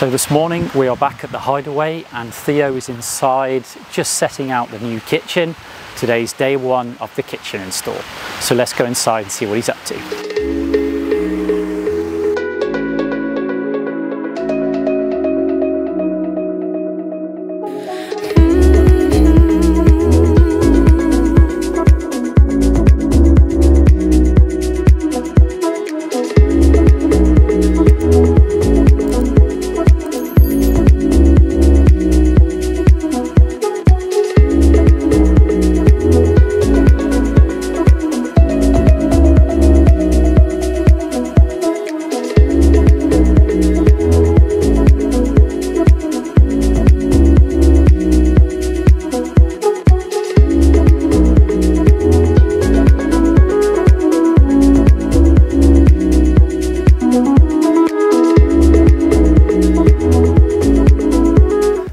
So this morning we are back at the hideaway and Theo is inside just setting out the new kitchen. Today's day one of the kitchen install. So let's go inside and see what he's up to.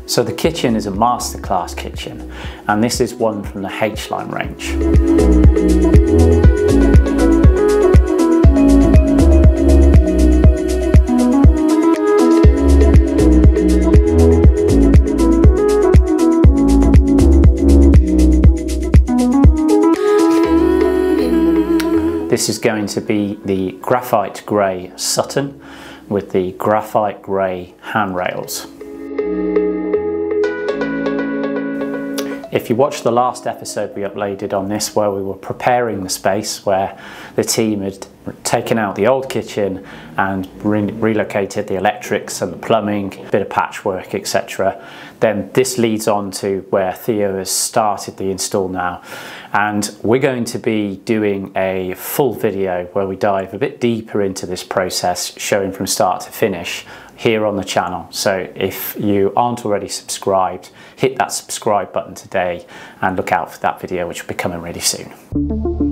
So the kitchen is a masterclass kitchen, and this is one from the H-line range. This is going to be the graphite grey Sutton with the graphite grey handrails. If you watched the last episode we uploaded on this, where we were preparing the space, where the team had taken out the old kitchen and relocated the electrics and the plumbing, a bit of patchwork, etc., then this leads on to where Theo has started the install now. And we're going to be doing a full video where we dive a bit deeper into this process, showing from start to finish here on the channel. So if you aren't already subscribed, hit that subscribe button today and look out for that video, which will be coming really soon.